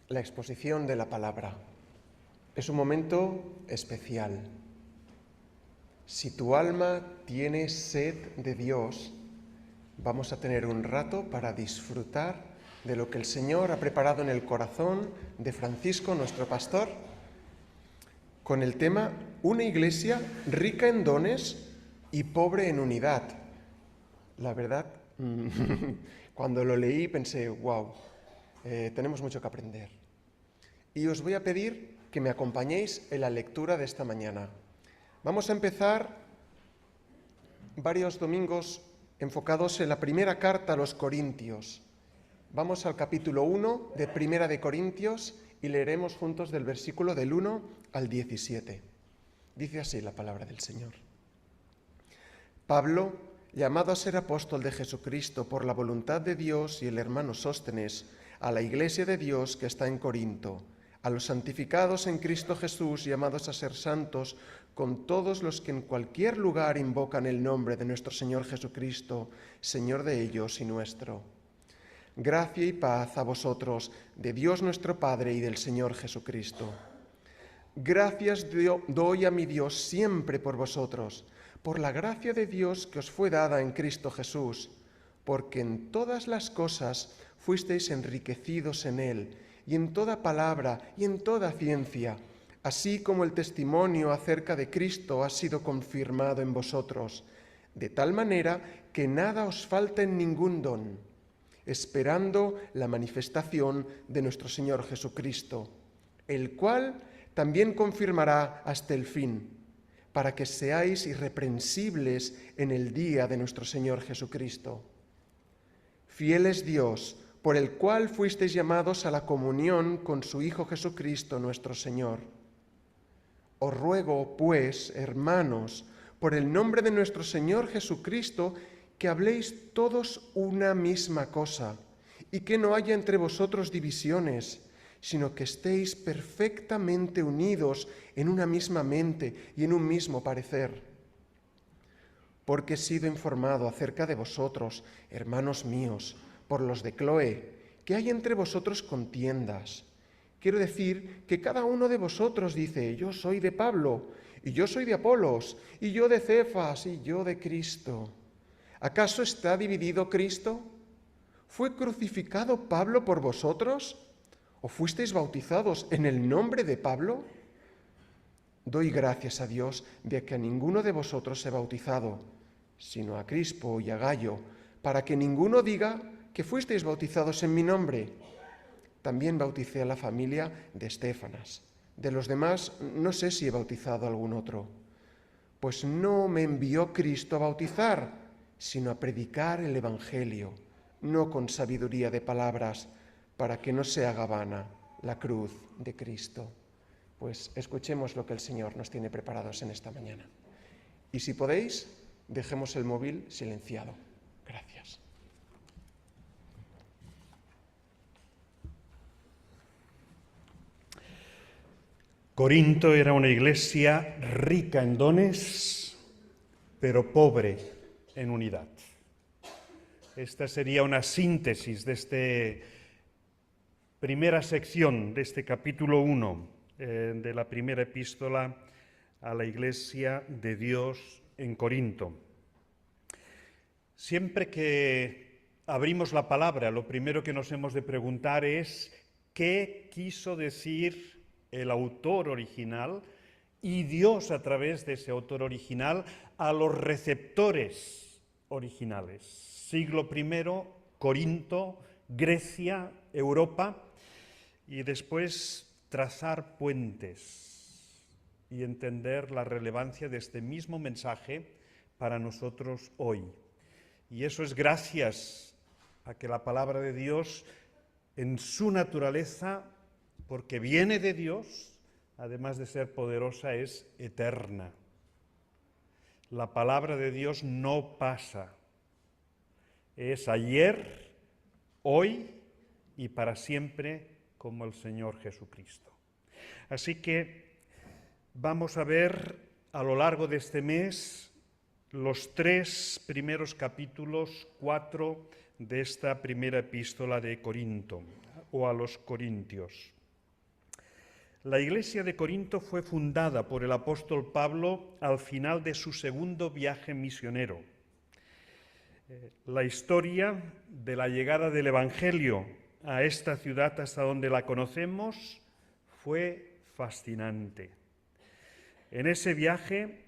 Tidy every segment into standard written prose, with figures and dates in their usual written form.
La exposición de la palabra es un momento especial. Si tu alma tiene sed de Dios, vamos a tener un rato para disfrutar de lo que el Señor ha preparado en el corazón de Francisco, nuestro pastor, con el tema Una iglesia rica en dones y pobre en unidad. La verdad, cuando lo leí pensé, wow, tenemos mucho que aprender. Y os voy a pedir que me acompañéis en la lectura de esta mañana. Vamos a empezar varios domingos enfocados en la primera carta a los Corintios. Vamos al capítulo 1 de Primera de Corintios y leeremos juntos del versículo del 1 al 17. Dice así la palabra del Señor. Pablo, llamado a ser apóstol de Jesucristo por la voluntad de Dios, y el hermano Sóstenes, a la iglesia de Dios que está en Corinto, a los santificados en Cristo Jesús, llamados a ser santos, con todos los que en cualquier lugar invocan el nombre de nuestro Señor Jesucristo, Señor de ellos y nuestro. Gracia y paz a vosotros, de Dios nuestro Padre y del Señor Jesucristo. Gracias doy a mi Dios siempre por vosotros, por la gracia de Dios que os fue dada en Cristo Jesús, porque en todas las cosas fuisteis enriquecidos en Él, y en toda palabra y en toda ciencia, así como el testimonio acerca de Cristo ha sido confirmado en vosotros, de tal manera que nada os falta en ningún don, esperando la manifestación de nuestro Señor Jesucristo, el cual también confirmará hasta el fin, para que seáis irreprensibles en el día de nuestro Señor Jesucristo. Fiel es Dios, por el cual fuisteis llamados a la comunión con su Hijo Jesucristo nuestro Señor. Os ruego, pues, hermanos, por el nombre de nuestro Señor Jesucristo, que habléis todos una misma cosa, y que no haya entre vosotros divisiones, sino que estéis perfectamente unidos en una misma mente y en un mismo parecer. Porque he sido informado acerca de vosotros, hermanos míos, por los de Cloé, que hay entre vosotros contiendas. Quiero decir que cada uno de vosotros dice, yo soy de Pablo, y yo soy de Apolos, y yo de Cefas, y yo de Cristo. ¿Acaso está dividido Cristo? ¿Fue crucificado Pablo por vosotros? ¿O fuisteis bautizados en el nombre de Pablo? Doy gracias a Dios de que a ninguno de vosotros he bautizado, sino a Crispo y a Gayo, para que ninguno diga que fuisteis bautizados en mi nombre. También bauticé a la familia de Estéfanas. De los demás no sé si he bautizado a algún otro. Pues no me envió Cristo a bautizar, sino a predicar el Evangelio, no con sabiduría de palabras, para que no se haga vana la cruz de Cristo. Pues escuchemos lo que el Señor nos tiene preparados en esta mañana. Y si podéis, dejemos el móvil silenciado. Gracias. Corinto era una iglesia rica en dones, pero pobre en unidad. Esta sería una síntesis de esta primera sección, de este capítulo 1, de la primera epístola a la iglesia de Dios en Corinto. Siempre que abrimos la palabra, lo primero que nos hemos de preguntar es ¿qué quiso decir el autor original y Dios a través de ese autor original a los receptores originales? Siglo I, Corinto, Grecia, Europa, y después trazar puentes y entender la relevancia de este mismo mensaje para nosotros hoy. Y eso es gracias a que la palabra de Dios, en su naturaleza, porque viene de Dios, además de ser poderosa, es eterna. La palabra de Dios no pasa. Es ayer, hoy y para siempre como el Señor Jesucristo. Así que vamos a ver a lo largo de este mes los 3 primeros capítulos, 4 de esta primera epístola de Corinto o a los Corintios. La iglesia de Corinto fue fundada por el apóstol Pablo al final de su segundo viaje misionero. La historia de la llegada del Evangelio a esta ciudad hasta donde la conocemos fue fascinante. En ese viaje,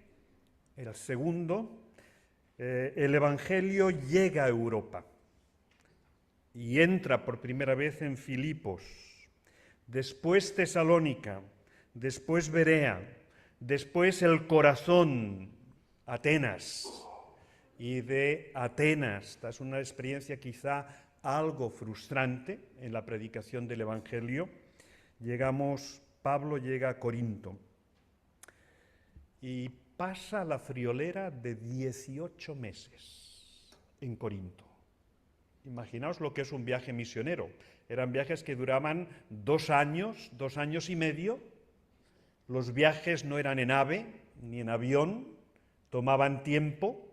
el segundo, el Evangelio llega a Europa y entra por primera vez en Filipos, después Tesalónica, después Berea, después el corazón, Atenas. Y de Atenas, esta es una experiencia quizá algo frustrante en la predicación del Evangelio, Pablo llega a Corinto y pasa la friolera de 18 meses en Corinto. Imaginaos lo que es un viaje misionero. Eran viajes que duraban 2 años, 2 años y medio. Los viajes no eran en ave ni en avión, tomaban tiempo.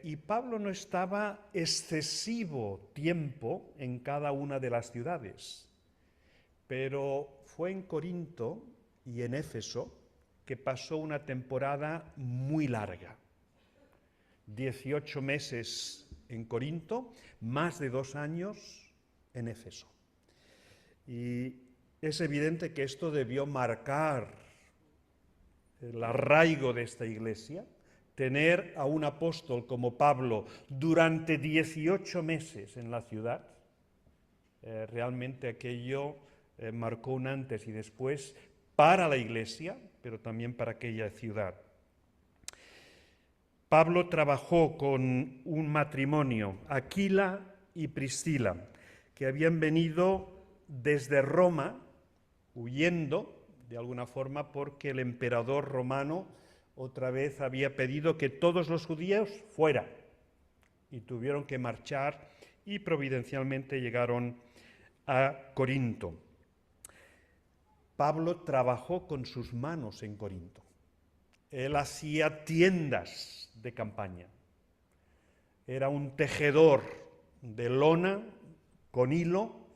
Y Pablo no estaba excesivo tiempo en cada una de las ciudades, pero fue en Corinto y en Éfeso que pasó una temporada muy larga. 18 meses en Corinto, más de 2 años en Éfeso. Y es evidente que esto debió marcar el arraigo de esta iglesia. Tener a un apóstol como Pablo durante 18 meses en la ciudad, realmente aquello marcó un antes y después para la iglesia, pero también para aquella ciudad. Pablo trabajó con un matrimonio, Aquila y Priscila, que habían venido desde Roma, huyendo de alguna forma porque el emperador romano otra vez había pedido que todos los judíos fueran y tuvieron que marchar y providencialmente llegaron a Corinto. Pablo trabajó con sus manos en Corinto. Él hacía tiendas de campaña. Era un tejedor de lona con hilo.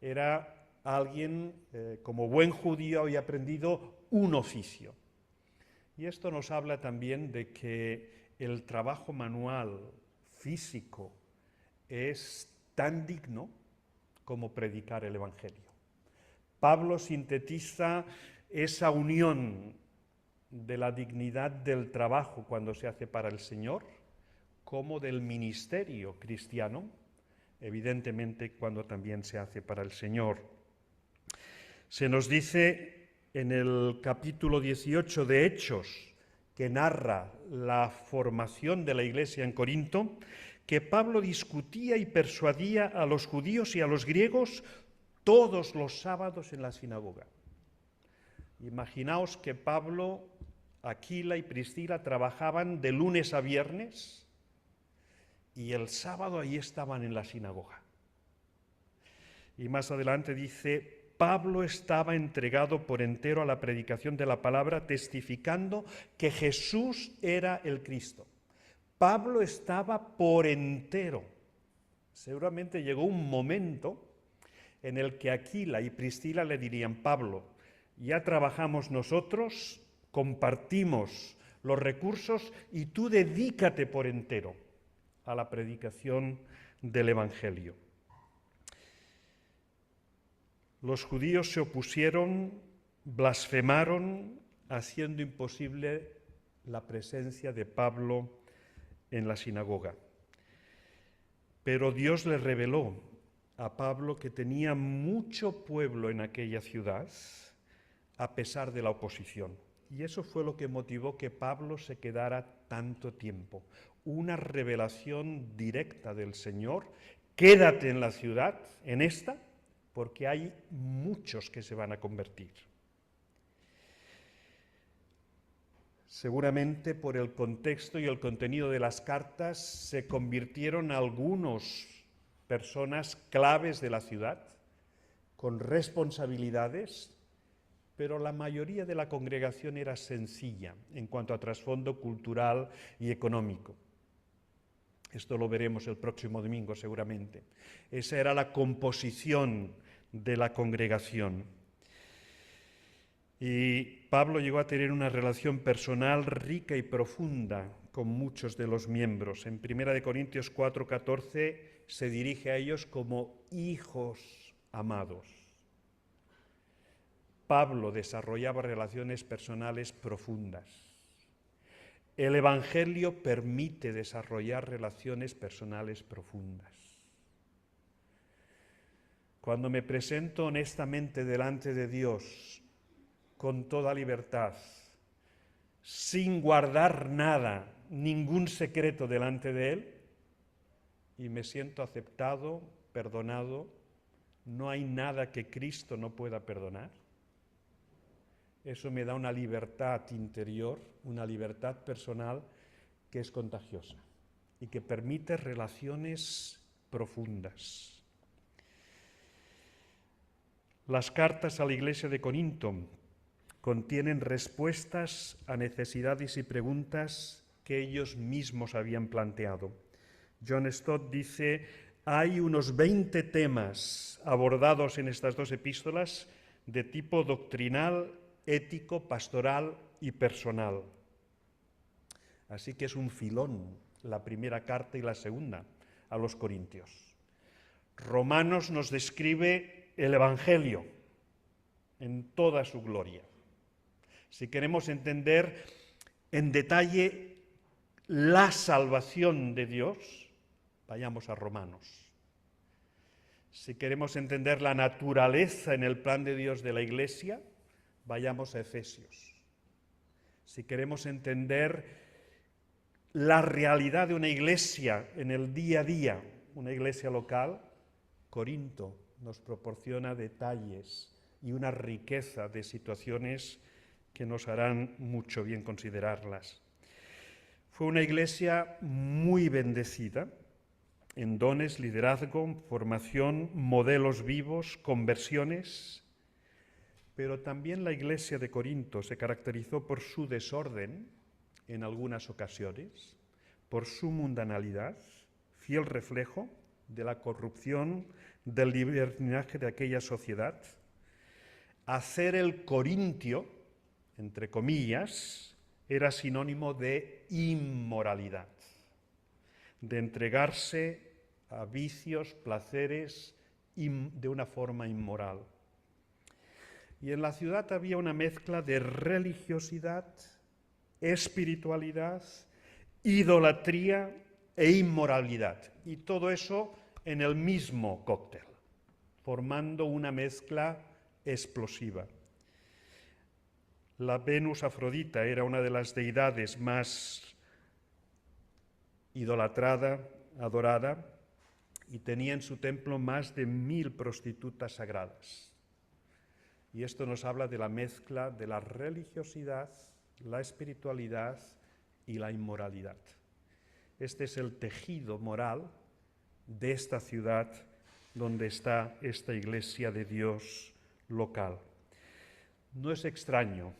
Era alguien, como buen judío, había aprendido un oficio. Y esto nos habla también de que el trabajo manual, físico, es tan digno como predicar el Evangelio. Pablo sintetiza esa unión de la dignidad del trabajo cuando se hace para el Señor, como del ministerio cristiano, evidentemente cuando también se hace para el Señor. Se nos dice en el capítulo 18 de Hechos, que narra la formación de la iglesia en Corinto, que Pablo discutía y persuadía a los judíos y a los griegos todos los sábados en la sinagoga. Imaginaos que Pablo, Aquila y Priscila trabajaban de lunes a viernes y el sábado ahí estaban en la sinagoga. Y más adelante dice: Pablo estaba entregado por entero a la predicación de la palabra, testificando que Jesús era el Cristo. Pablo estaba por entero. Seguramente llegó un momento en el que Aquila y Priscila le dirían: Pablo, ya trabajamos nosotros, compartimos los recursos y tú dedícate por entero a la predicación del Evangelio. Los judíos se opusieron, blasfemaron, haciendo imposible la presencia de Pablo en la sinagoga. Pero Dios le reveló a Pablo que tenía mucho pueblo en aquella ciudad, a pesar de la oposición. Y eso fue lo que motivó que Pablo se quedara tanto tiempo. Una revelación directa del Señor: quédate en la ciudad, en esta, porque hay muchos que se van a convertir. Seguramente por el contexto y el contenido de las cartas se convirtieron algunas personas claves de la ciudad, con responsabilidades, pero la mayoría de la congregación era sencilla en cuanto a trasfondo cultural y económico. Esto lo veremos el próximo domingo seguramente. Esa era la composición de la congregación. Y Pablo llegó a tener una relación personal rica y profunda con muchos de los miembros. En 1 Corintios 4:14 se dirige a ellos como hijos amados. Pablo desarrollaba relaciones personales profundas. El Evangelio permite desarrollar relaciones personales profundas. Cuando me presento honestamente delante de Dios, con toda libertad, sin guardar nada, ningún secreto delante de Él, y me siento aceptado, perdonado, no hay nada que Cristo no pueda perdonar. Eso me da una libertad interior, una libertad personal que es contagiosa y que permite relaciones profundas. Las cartas a la iglesia de Corinto contienen respuestas a necesidades y preguntas que ellos mismos habían planteado. John Stott dice: hay unos 20 temas abordados en estas dos epístolas de tipo doctrinal, ético, pastoral y personal. Así que es un filón la primera carta y la segunda a los Corintios. Romanos nos describe el Evangelio en toda su gloria. Si queremos entender en detalle la salvación de Dios, vayamos a Romanos. Si queremos entender la naturaleza en el plan de Dios de la Iglesia, vayamos a Efesios. Si queremos entender la realidad de una iglesia en el día a día, una iglesia local, Corinto nos proporciona detalles y una riqueza de situaciones que nos harán mucho bien considerarlas. Fue una iglesia muy bendecida en dones, liderazgo, formación, modelos vivos, conversiones, pero también la iglesia de Corinto se caracterizó por su desorden en algunas ocasiones, por su mundanalidad, fiel reflejo de la corrupción, del libertinaje de aquella sociedad. Hacer el corintio, entre comillas, era sinónimo de inmoralidad, de entregarse a vicios, placeres de una forma inmoral. Y en la ciudad había una mezcla de religiosidad, espiritualidad, idolatría e inmoralidad. Y todo eso en el mismo cóctel, formando una mezcla explosiva. La Venus Afrodita era una de las deidades más idolatrada, adorada, y tenía en su templo más de 1000 prostitutas sagradas. Y esto nos habla de la mezcla de la religiosidad, la espiritualidad y la inmoralidad. Este es el tejido moral de esta ciudad donde está esta iglesia de Dios local. No es extraño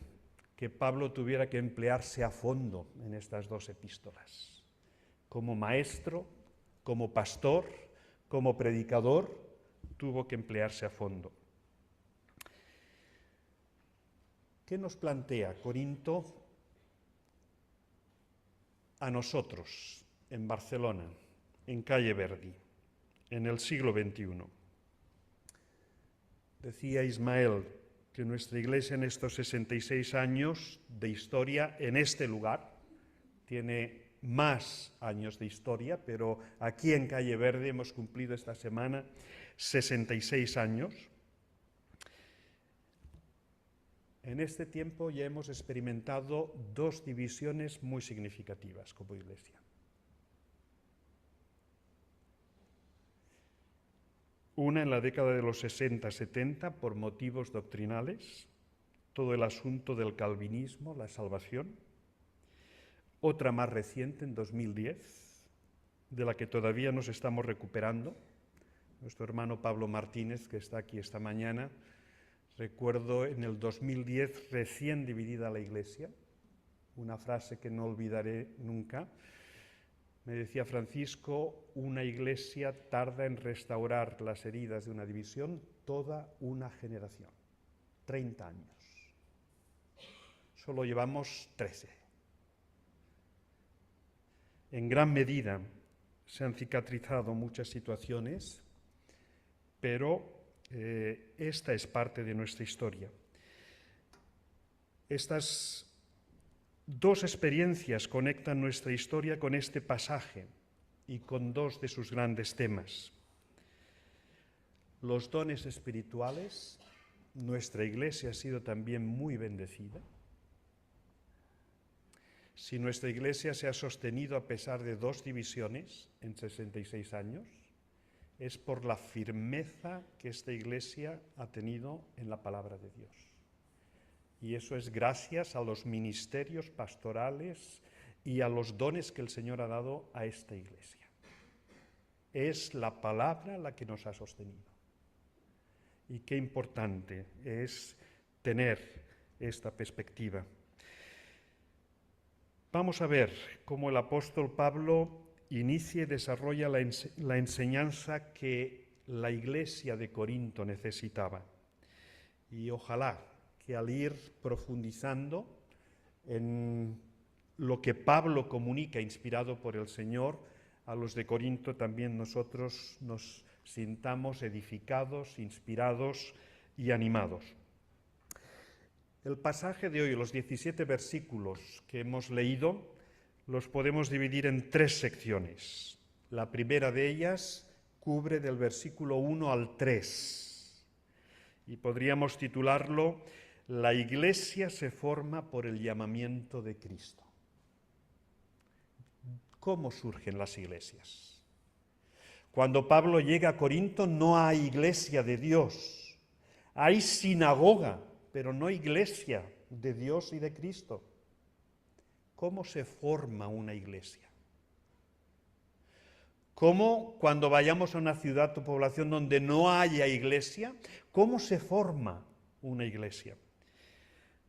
que Pablo tuviera que emplearse a fondo en estas dos epístolas. Como maestro, como pastor, como predicador, tuvo que emplearse a fondo. ¿Qué nos plantea Corinto a nosotros en Barcelona, en Calle Verdi, en el siglo XXI? Decía Ismael que nuestra iglesia en estos 66 años de historia en este lugar tiene más años de historia, pero aquí en Calle Verde hemos cumplido esta semana 66 años. En este tiempo ya hemos experimentado dos divisiones muy significativas como iglesia. Una en la década de los 60-70 por motivos doctrinales, todo el asunto del calvinismo, la salvación. Otra más reciente, en 2010, de la que todavía nos estamos recuperando. Nuestro hermano Pablo Martínez, que está aquí esta mañana, recuerdo en el 2010 recién dividida la iglesia, una frase que no olvidaré nunca. Me decía Francisco, una iglesia tarda en restaurar las heridas de una división toda una generación, 30 años. solo llevamos 13. En gran medida se han cicatrizado muchas situaciones, pero esta es parte de nuestra historia. Estas dos experiencias conectan nuestra historia con este pasaje y con dos de sus grandes temas. Los dones espirituales. Nuestra Iglesia ha sido también muy bendecida. Si nuestra Iglesia se ha sostenido a pesar de 2 divisiones en 66 años, es por la firmeza que esta Iglesia ha tenido en la palabra de Dios. Y eso es gracias a los ministerios pastorales y a los dones que el Señor ha dado a esta Iglesia. Es la palabra la que nos ha sostenido. Y qué importante es tener esta perspectiva. Vamos a ver cómo el apóstol Pablo inicia y desarrolla la enseñanza que la Iglesia de Corinto necesitaba. Y ojalá que al ir profundizando en lo que Pablo comunica, inspirado por el Señor, a los de Corinto también nosotros nos sintamos edificados, inspirados y animados. El pasaje de hoy, los 17 versículos que hemos leído, los podemos dividir en 3 secciones. La primera de ellas cubre del versículo 1 al 3 y podríamos titularlo La Iglesia se forma por el llamamiento de Cristo. ¿Cómo surgen las iglesias? Cuando Pablo llega a Corinto no hay iglesia de Dios, hay sinagoga, pero no iglesia de Dios y de Cristo. ¿Cómo se forma una iglesia? ¿Cómo cuando vayamos a una ciudad o población donde no haya iglesia, cómo se forma una iglesia?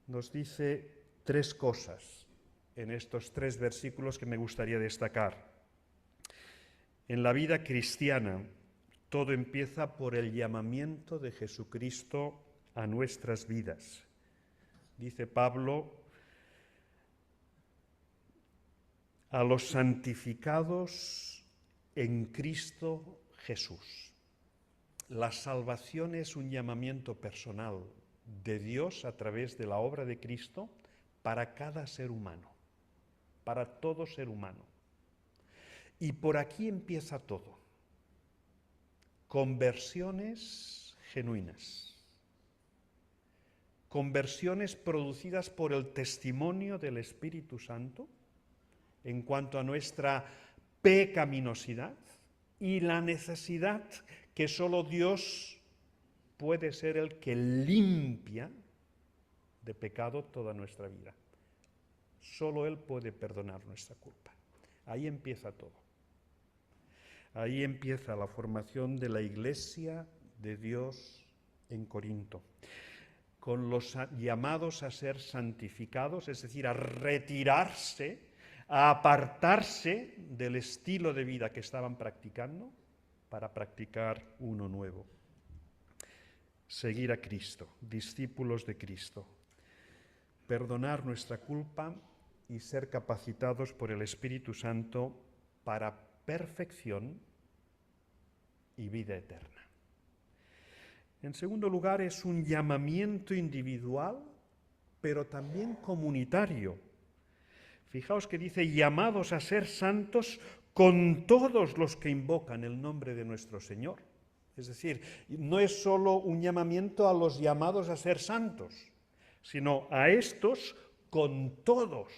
Nos dice 3 cosas en estos 3 versículos que me gustaría destacar. En la vida cristiana, todo empieza por el llamamiento de Jesucristo a nuestras vidas. Dice Pablo, a los santificados en Cristo Jesús. La salvación es un llamamiento personal de Dios a través de la obra de Cristo para cada ser humano, para todo ser humano. Y por aquí empieza todo. Conversiones genuinas. Conversiones producidas por el testimonio del Espíritu Santo en cuanto a nuestra pecaminosidad y la necesidad que solo Dios puede ser el que limpia de pecado toda nuestra vida. Solo Él puede perdonar nuestra culpa. Ahí empieza todo. Ahí empieza la formación de la Iglesia de Dios en Corinto, con los llamados a ser santificados, es decir, a retirarse, a apartarse del estilo de vida que estaban practicando para practicar uno nuevo. Seguir a Cristo, discípulos de Cristo, perdonar nuestra culpa y ser capacitados por el Espíritu Santo para perfección y vida eterna. En segundo lugar, es un llamamiento individual, pero también comunitario. Fijaos que dice, llamados a ser santos con todos los que invocan el nombre de nuestro Señor. Es decir, no es solo un llamamiento a los llamados a ser santos, sino a estos con todos,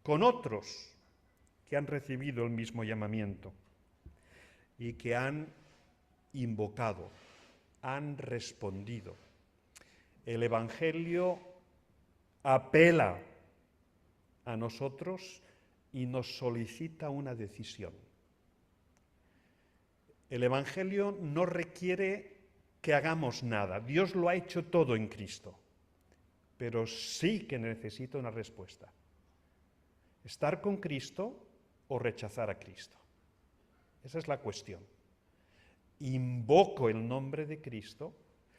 con otros que han recibido el mismo llamamiento y que han invocado, han respondido. El Evangelio apela a nosotros y nos solicita una decisión. El Evangelio no requiere que hagamos nada. Dios lo ha hecho todo en Cristo, pero sí que necesita una respuesta. Estar con Cristo o rechazar a Cristo. Esa es la cuestión. Invoco el nombre de Cristo,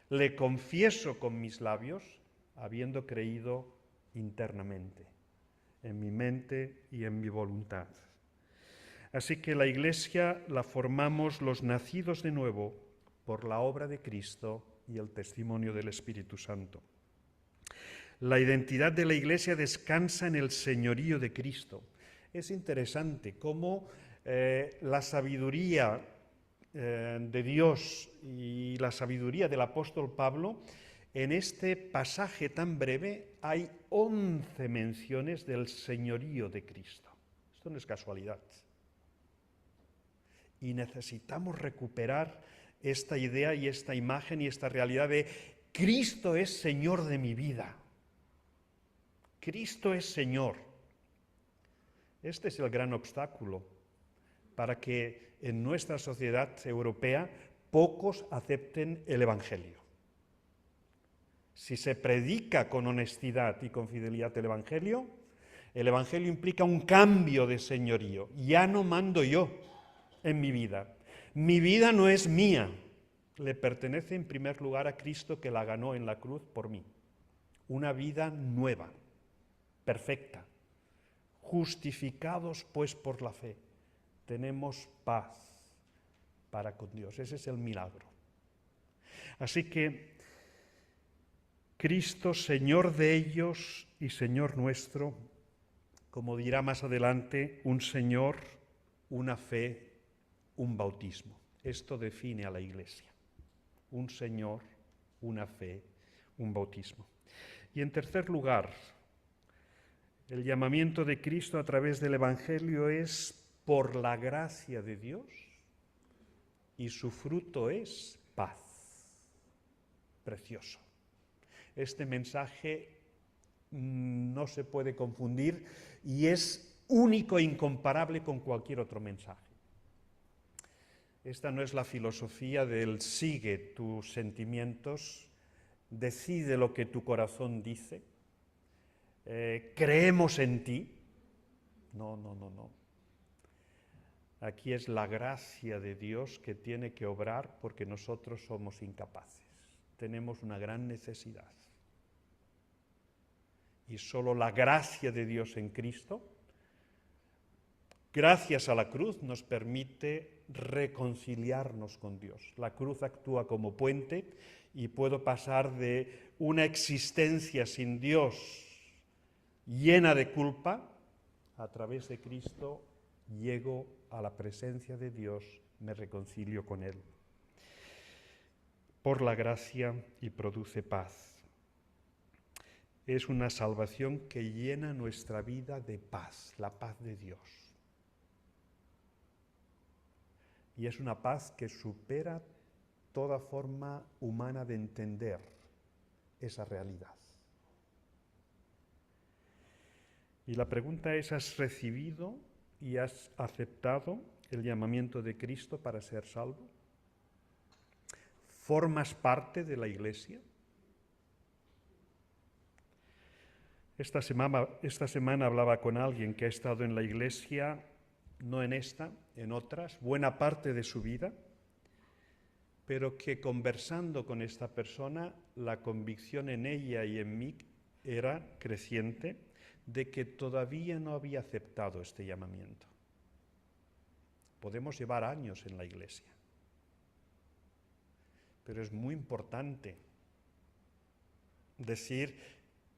le confieso con mis labios, habiendo creído internamente, en mi mente y en mi voluntad. Así que la Iglesia la formamos los nacidos de nuevo por la obra de Cristo y el testimonio del Espíritu Santo. La identidad de la Iglesia descansa en el señorío de Cristo. Es interesante cómo la sabiduría de Dios y la sabiduría del apóstol Pablo, en este pasaje tan breve hay 11 menciones del señorío de Cristo. Esto no es casualidad. Y necesitamos recuperar esta idea y esta imagen y esta realidad de Cristo es Señor de mi vida. Cristo es Señor. Este es el gran obstáculo para que en nuestra sociedad europea pocos acepten el Evangelio. Si se predica con honestidad y con fidelidad el Evangelio implica un cambio de señorío. Ya no mando yo en mi vida. Mi vida no es mía. Le pertenece en primer lugar a Cristo que la ganó en la cruz por mí. Una vida nueva, perfecta. Justificados pues por la fe, tenemos paz para con Dios. Ese es el milagro. Así que Cristo, Señor de ellos y Señor nuestro, como dirá más adelante, un Señor, una fe, un bautismo. Esto define a la Iglesia. Un Señor, una fe, un bautismo. Y en tercer lugar, el llamamiento de Cristo a través del Evangelio es por la gracia de Dios y su fruto es paz. Precioso. Este mensaje no se puede confundir y es único e incomparable con cualquier otro mensaje. Esta no es la filosofía del sigue tus sentimientos, decide lo que tu corazón dice, creemos en ti. No. Aquí es la gracia de Dios que tiene que obrar porque nosotros somos incapaces. Tenemos una gran necesidad. Y solo la gracia de Dios en Cristo, gracias a la cruz, nos permite reconciliarnos con Dios. La cruz actúa como puente y puedo pasar de una existencia sin Dios llena de culpa, a través de Cristo llego a la presencia de Dios, me reconcilio con Él. Por la gracia y produce paz. Es una salvación que llena nuestra vida de paz, la paz de Dios. Y es una paz que supera toda forma humana de entender esa realidad. Y la pregunta es, ¿has recibido y has aceptado el llamamiento de Cristo para ser salvo? ¿Formas parte de la Iglesia? Esta semana hablaba con alguien que ha estado en la Iglesia, no en esta, en otras, buena parte de su vida, pero que conversando con esta persona, la convicción en ella y en mí era creciente de que todavía no había aceptado este llamamiento. Podemos llevar años en la Iglesia, pero es muy importante decir,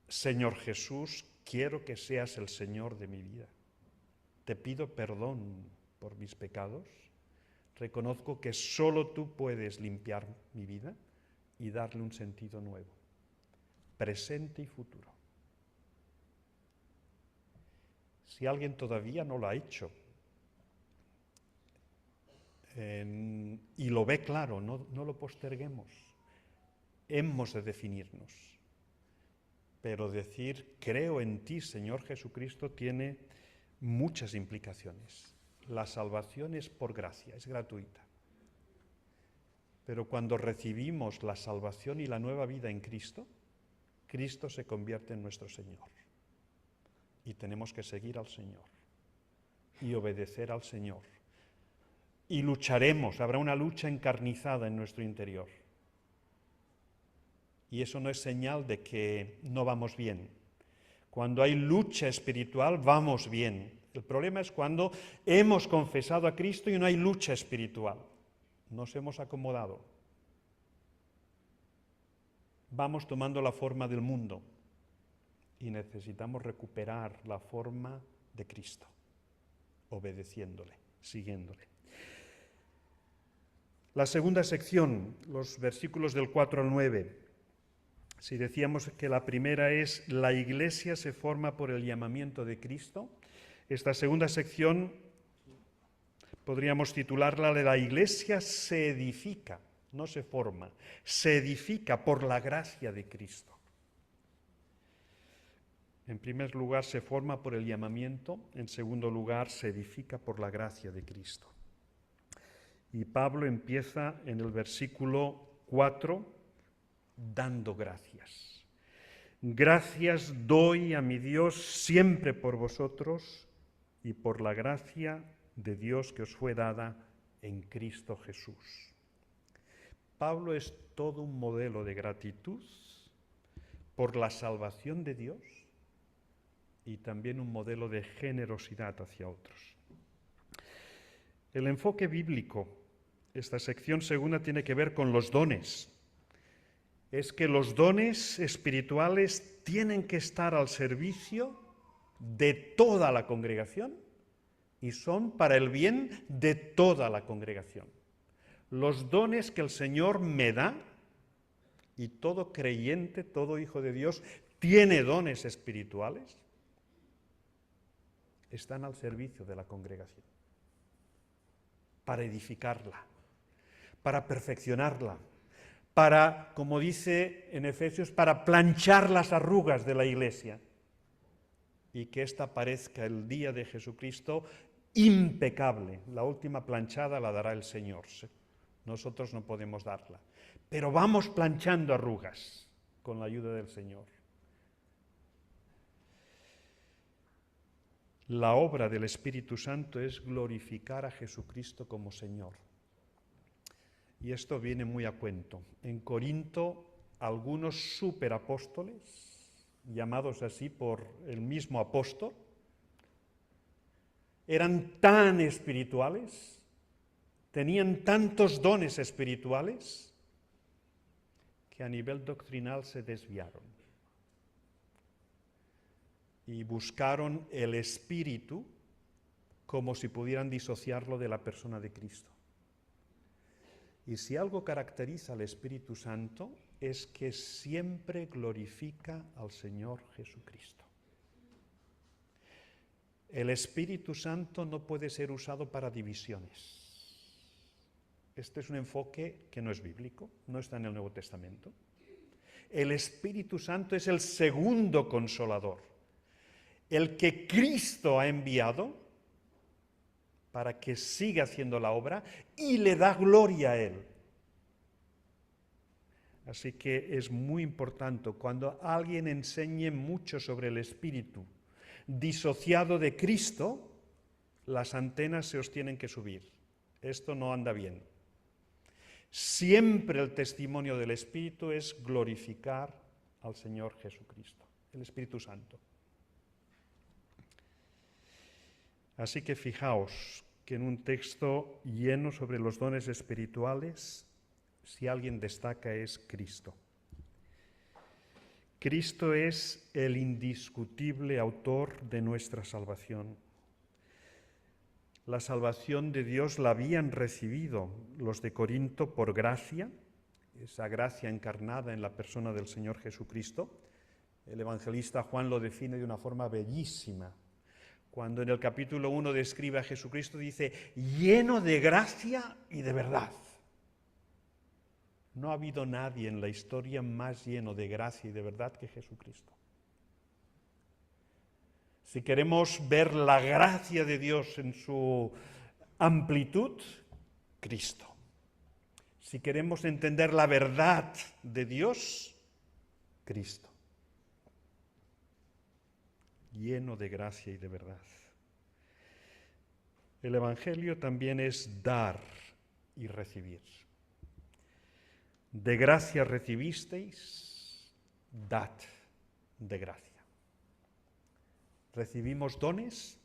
Señor Jesús, quiero que seas el Señor de mi vida. Te pido perdón por mis pecados. Reconozco que solo tú puedes limpiar mi vida y darle un sentido nuevo, presente y futuro. Si alguien todavía no lo ha hecho y lo ve claro, no lo posterguemos. Hemos de definirnos. Pero decir, creo en ti, Señor Jesucristo, tiene muchas implicaciones. La salvación es por gracia, es gratuita. Pero cuando recibimos la salvación y la nueva vida en Cristo, Cristo se convierte en nuestro Señor. Y tenemos que seguir al Señor y obedecer al Señor. Y lucharemos, habrá una lucha encarnizada en nuestro interior. Y eso no es señal de que no vamos bien. Cuando hay lucha espiritual, vamos bien. El problema es cuando hemos confesado a Cristo y no hay lucha espiritual. Nos hemos acomodado. Vamos tomando la forma del mundo y necesitamos recuperar la forma de Cristo, obedeciéndole, siguiéndole. La segunda sección, los versículos del 4 al 9. Si decíamos que la primera es la Iglesia se forma por el llamamiento de Cristo, esta segunda sección podríamos titularla La Iglesia se edifica, no se forma, se edifica por la gracia de Cristo. En primer lugar, se forma por el llamamiento, en segundo lugar, se edifica por la gracia de Cristo. Y Pablo empieza en el versículo 4 dando gracias. Gracias doy a mi Dios siempre por vosotros y por la gracia de Dios que os fue dada en Cristo Jesús. Pablo es todo un modelo de gratitud por la salvación de Dios y también un modelo de generosidad hacia otros. El enfoque bíblico, esta sección segunda tiene que ver con los dones. Es que los dones espirituales tienen que estar al servicio de toda la congregación y son para el bien de toda la congregación. Los dones que el Señor me da, y todo creyente, todo hijo de Dios, tiene dones espirituales, están al servicio de la congregación, para edificarla, para perfeccionarla, para, como dice en Efesios, para planchar las arrugas de la iglesia y que ésta parezca el día de Jesucristo impecable. La última planchada la dará el Señor. Nosotros no podemos darla. Pero vamos planchando arrugas con la ayuda del Señor. La obra del Espíritu Santo es glorificar a Jesucristo como Señor. Y esto viene muy a cuento. En Corinto, algunos superapóstoles, llamados así por el mismo apóstol, eran tan espirituales, tenían tantos dones espirituales, que a nivel doctrinal se desviaron y buscaron el Espíritu como si pudieran disociarlo de la persona de Cristo. Y si algo caracteriza al Espíritu Santo es que siempre glorifica al Señor Jesucristo. El Espíritu Santo no puede ser usado para divisiones. Este es un enfoque que no es bíblico, no está en el Nuevo Testamento. El Espíritu Santo es el segundo consolador, el que Cristo ha enviado para que siga haciendo la obra y le da gloria a Él. Así que es muy importante cuando alguien enseñe mucho sobre el Espíritu disociado de Cristo, las antenas se os tienen que subir. Esto no anda bien. Siempre el testimonio del Espíritu es glorificar al Señor Jesucristo, el Espíritu Santo. Así que fijaos que en un texto lleno sobre los dones espirituales, si alguien destaca es Cristo. Cristo es el indiscutible autor de nuestra salvación. La salvación de Dios la habían recibido los de Corinto por gracia, esa gracia encarnada en la persona del Señor Jesucristo. El evangelista Juan lo define de una forma bellísima. Cuando en el capítulo 1 describe a Jesucristo, dice, lleno de gracia y de verdad. No ha habido nadie en la historia más lleno de gracia y de verdad que Jesucristo. Si queremos ver la gracia de Dios en su amplitud, Cristo. Si queremos entender la verdad de Dios, Cristo. Lleno de gracia y de verdad. El Evangelio también es dar y recibir. De gracia recibisteis, dad de gracia. recibimos dones,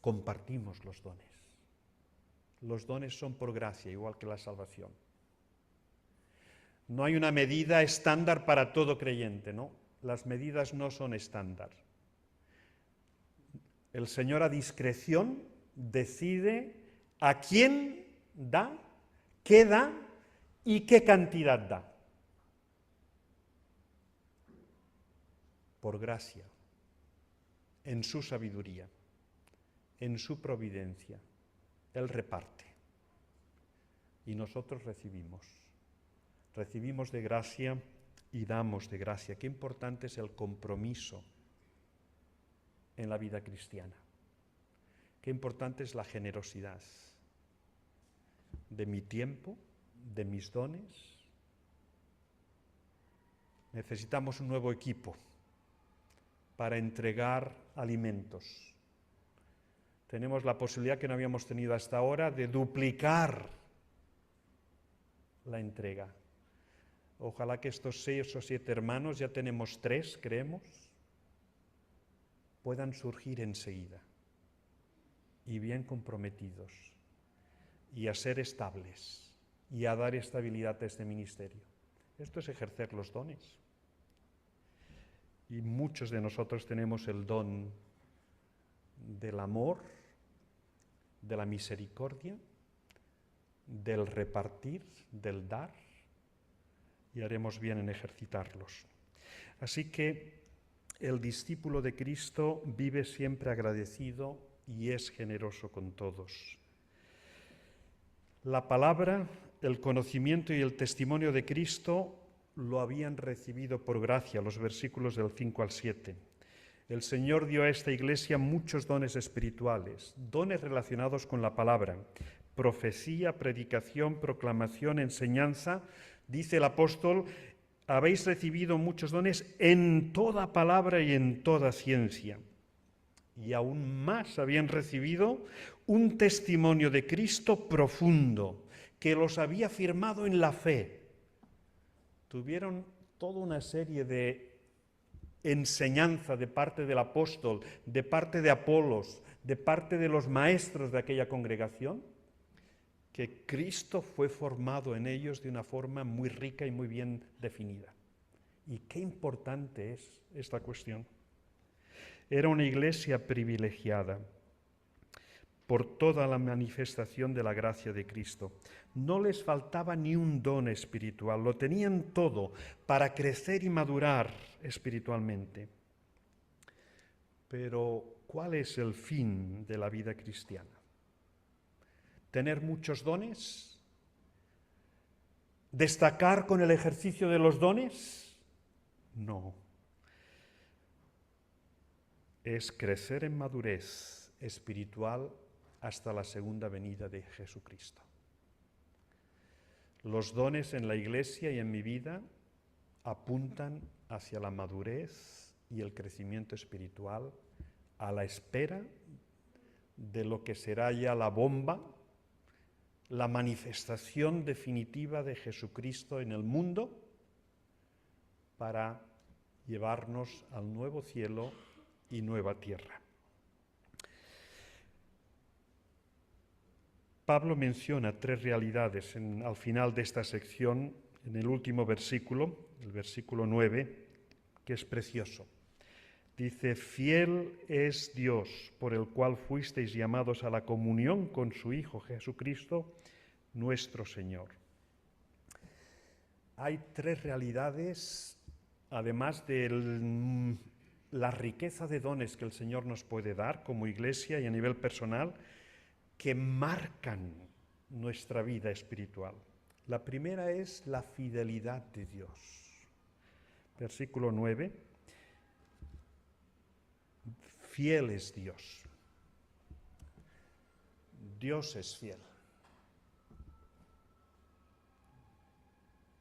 compartimos los dones. Los dones son por gracia, igual que la salvación. No hay una medida estándar para todo creyente, ¿no? Las medidas no son estándar. El Señor a discreción decide a quién da, qué da y qué cantidad da. Por gracia, en su sabiduría, en su providencia, Él reparte. Y nosotros recibimos. Recibimos de gracia y damos de gracia. Qué importante es el compromiso en la vida cristiana. Qué importante es la generosidad de mi tiempo, de mis dones. Necesitamos un nuevo equipo para entregar alimentos. Tenemos la posibilidad que no habíamos tenido hasta ahora de duplicar la entrega. Ojalá que estos 6 o 7 hermanos, ya tenemos 3, creemos, puedan surgir enseguida y bien comprometidos y a ser estables y a dar estabilidad a este ministerio. Esto es ejercer los dones. Y muchos de nosotros tenemos el don del amor, de la misericordia, del repartir, del dar, y haremos bien en ejercitarlos. Así que el discípulo de Cristo vive siempre agradecido y es generoso con todos. La palabra, el conocimiento y el testimonio de Cristo lo habían recibido por gracia, los versículos del 5 al 7. El Señor dio a esta iglesia muchos dones espirituales, dones relacionados con la palabra, profecía, predicación, proclamación, enseñanza. Dice el apóstol, habéis recibido muchos dones en toda palabra y en toda ciencia. Y aún más habían recibido un testimonio de Cristo profundo, que los había firmado en la fe. Tuvieron toda una serie de enseñanza de parte del apóstol, de parte de Apolos, de parte de los maestros de aquella congregación, que Cristo fue formado en ellos de una forma muy rica y muy bien definida. Y qué importante es esta cuestión. Era una iglesia privilegiada por toda la manifestación de la gracia de Cristo. No les faltaba ni un don espiritual, lo tenían todo para crecer y madurar espiritualmente. Pero, ¿cuál es el fin de la vida cristiana? ¿Tener muchos dones? ¿Destacar con el ejercicio de los dones? No. Es crecer en madurez espiritual hasta la segunda venida de Jesucristo. Los dones en la Iglesia y en mi vida apuntan hacia la madurez y el crecimiento espiritual a la espera de lo que será ya la bomba, la manifestación definitiva de Jesucristo en el mundo para llevarnos al nuevo cielo y nueva tierra. Pablo menciona 3 realidades al final de esta sección, en el último versículo, el versículo 9, que es precioso. Dice, fiel es Dios, por el cual fuisteis llamados a la comunión con su Hijo Jesucristo, nuestro Señor. Hay 3 realidades, además de la riqueza de dones que el Señor nos puede dar como iglesia y a nivel personal, que marcan nuestra vida espiritual. La primera es la fidelidad de Dios. Versículo 9. Fiel es Dios. Dios es fiel.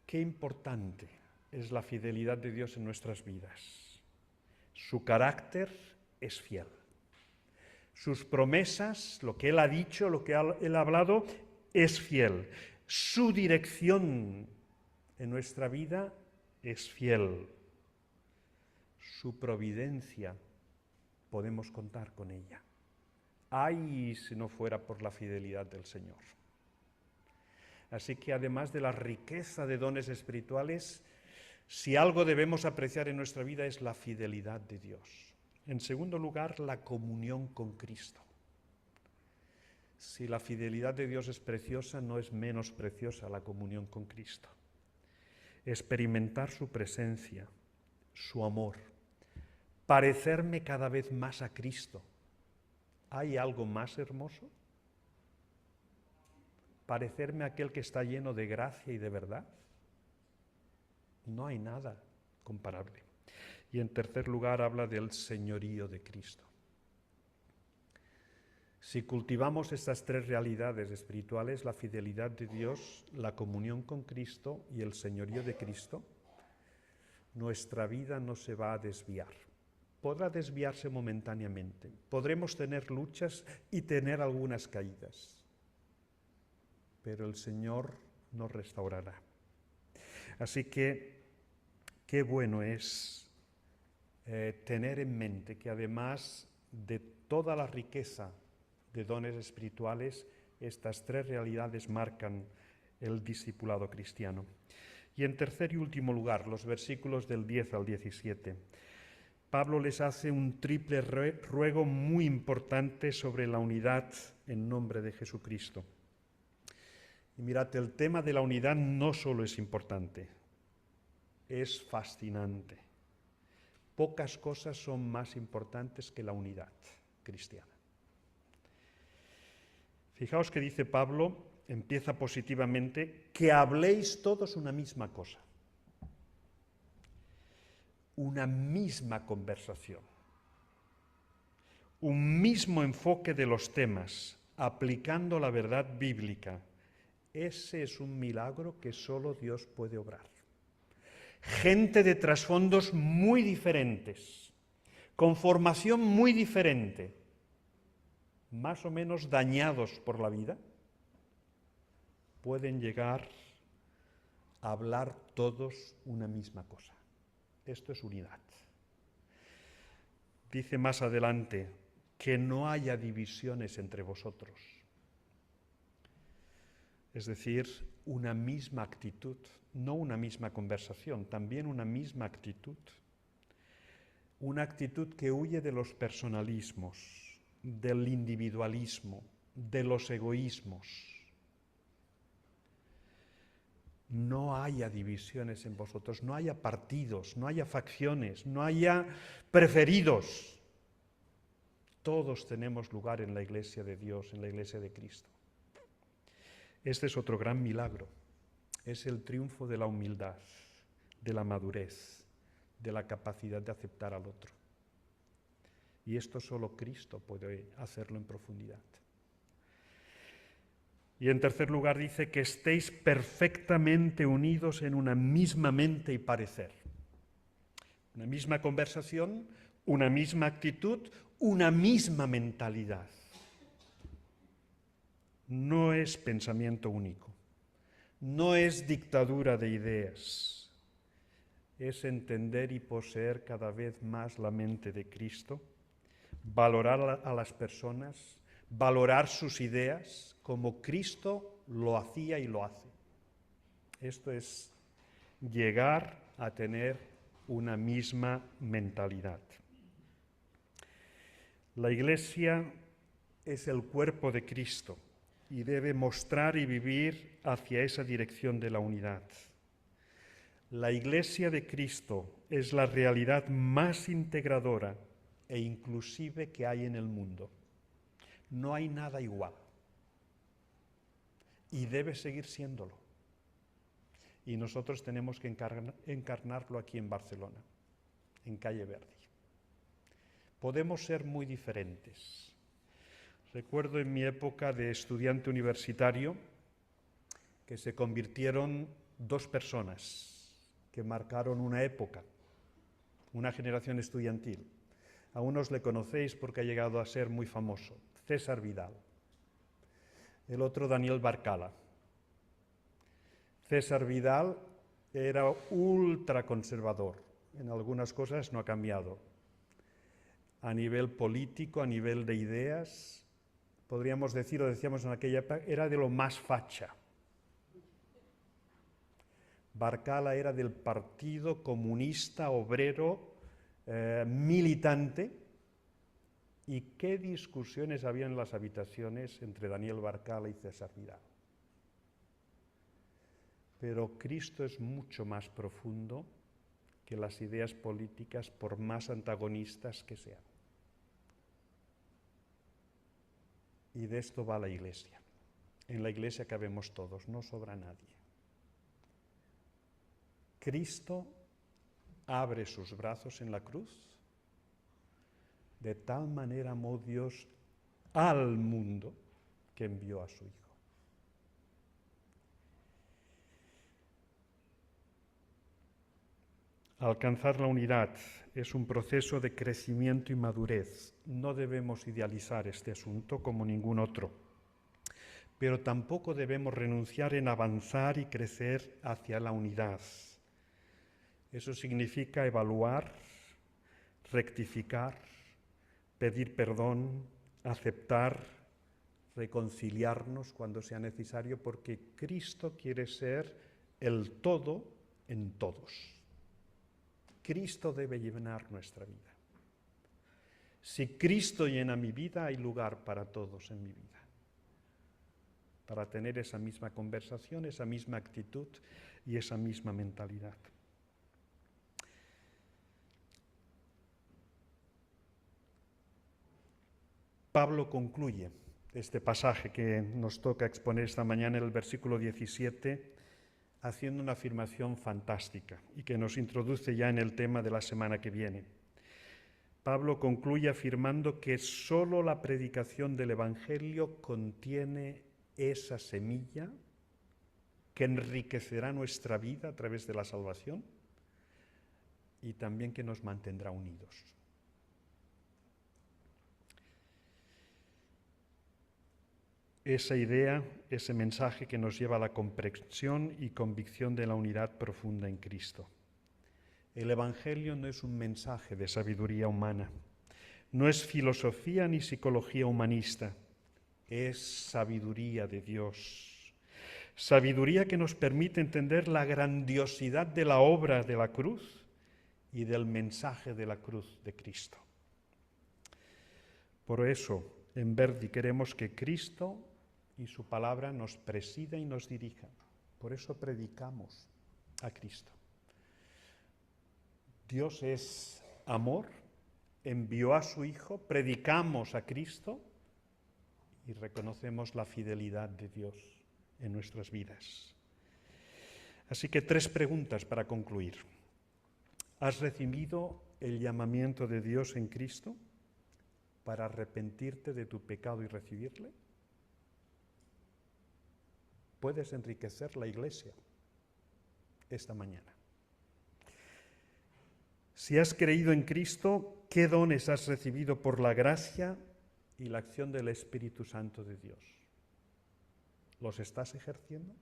Qué importante es la fidelidad de Dios en nuestras vidas. Su carácter es fiel. Sus promesas, lo que Él ha dicho, lo que Él ha hablado, es fiel. Su dirección en nuestra vida es fiel. Su providencia podemos contar con ella. Ay, si no fuera por la fidelidad del Señor. Así que además de la riqueza de dones espirituales, si algo debemos apreciar en nuestra vida es la fidelidad de Dios. En segundo lugar, la comunión con Cristo. Si la fidelidad de Dios es preciosa, no es menos preciosa la comunión con Cristo. Experimentar su presencia, su amor, parecerme cada vez más a Cristo. ¿Hay algo más hermoso? ¿Parecerme a aquel que está lleno de gracia y de verdad? No hay nada comparable. Y en tercer lugar habla del señorío de Cristo. Si cultivamos estas tres realidades espirituales, la fidelidad de Dios, la comunión con Cristo y el señorío de Cristo, nuestra vida no se va a desviar. Podrá desviarse momentáneamente. Podremos tener luchas y tener algunas caídas, pero el Señor nos restaurará. Así que qué bueno es tener en mente que además de toda la riqueza de dones espirituales, estas tres realidades marcan el discipulado cristiano. Y en tercer y último lugar, los versículos del 10 al 17. Pablo les hace un triple ruego muy importante sobre la unidad en nombre de Jesucristo. Y mirad, el tema de la unidad no solo es importante, es fascinante. Pocas cosas son más importantes que la unidad cristiana. Fijaos que dice Pablo, empieza positivamente, que habléis todos una misma cosa. Una misma conversación, un mismo enfoque de los temas, aplicando la verdad bíblica. Ese es un milagro que solo Dios puede obrar. Gente de trasfondos muy diferentes, con formación muy diferente, más o menos dañados por la vida, pueden llegar a hablar todos una misma cosa. Esto es unidad. Dice más adelante, que no haya divisiones entre vosotros. Es decir, una misma actitud, no una misma conversación, también una misma actitud. Una actitud que huye de los personalismos, del individualismo, de los egoísmos. No haya divisiones en vosotros, no haya partidos, no haya facciones, no haya preferidos. Todos tenemos lugar en la Iglesia de Dios, en la Iglesia de Cristo. Este es otro gran milagro. Es el triunfo de la humildad, de la madurez, de la capacidad de aceptar al otro. Y esto solo Cristo puede hacerlo en profundidad. Y en tercer lugar dice que estéis perfectamente unidos en una misma mente y parecer. Una misma conversación, una misma actitud, una misma mentalidad. No es pensamiento único, no es dictadura de ideas, es entender y poseer cada vez más la mente de Cristo, valorar a las personas, valorar sus ideas como Cristo lo hacía y lo hace. Esto es llegar a tener una misma mentalidad. La Iglesia es el cuerpo de Cristo y debe mostrar y vivir hacia esa dirección de la unidad. La Iglesia de Cristo es la realidad más integradora e inclusive que hay en el mundo. No hay nada igual. Y debe seguir siéndolo. Y nosotros tenemos que encarnarlo aquí en Barcelona, en Calle Verdi. Podemos ser muy diferentes. Recuerdo en mi época de estudiante universitario que se convirtieron dos personas que marcaron una época, una generación estudiantil. A unos le conocéis porque ha llegado a ser muy famoso, César Vidal. El otro, Daniel Barcala. César Vidal era ultraconservador, en algunas cosas no ha cambiado. a nivel político, a nivel de ideas, podríamos decir, o decíamos en aquella época, era de lo más facha. Barcala era del Partido Comunista Obrero militante. ¿Y qué discusiones había en las habitaciones entre Daniel Barcala y César Vidal? Pero Cristo es mucho más profundo que las ideas políticas, por más antagonistas que sean. Y de esto va la Iglesia. En la Iglesia cabemos todos, no sobra nadie. Cristo abre sus brazos en la cruz. De tal manera amó Dios al mundo que envió a su Hijo. Alcanzar la unidad es un proceso de crecimiento y madurez. No debemos idealizar este asunto como ningún otro, pero tampoco debemos renunciar en avanzar y crecer hacia la unidad. Eso significa evaluar, rectificar, pedir perdón, aceptar, reconciliarnos cuando sea necesario, porque Cristo quiere ser el todo en todos. Cristo debe llenar nuestra vida. Si Cristo llena mi vida, hay lugar para todos en mi vida, para tener esa misma conversación, esa misma actitud y esa misma mentalidad. Pablo concluye este pasaje que nos toca exponer esta mañana en el versículo 17, haciendo una afirmación fantástica y que nos introduce ya en el tema de la semana que viene. Pablo concluye afirmando que solo la predicación del Evangelio contiene esa semilla que enriquecerá nuestra vida a través de la salvación y también que nos mantendrá unidos. Esa idea, ese mensaje que nos lleva a la comprensión y convicción de la unidad profunda en Cristo. El Evangelio no es un mensaje de sabiduría humana, no es filosofía ni psicología humanista, es sabiduría de Dios. Sabiduría que nos permite entender la grandiosidad de la obra de la cruz y del mensaje de la cruz de Cristo. Por eso, en Verdi queremos que Cristo y su palabra nos presida y nos dirija. Por eso predicamos a Cristo. Dios es amor, envió a su Hijo, predicamos a Cristo y reconocemos la fidelidad de Dios en nuestras vidas. Así que 3 preguntas para concluir. ¿Has recibido el llamamiento de Dios en Cristo para arrepentirte de tu pecado y recibirle? Puedes enriquecer la Iglesia esta mañana. Si has creído en Cristo, ¿qué dones has recibido por la gracia y la acción del Espíritu Santo de Dios? ¿Los estás ejerciendo?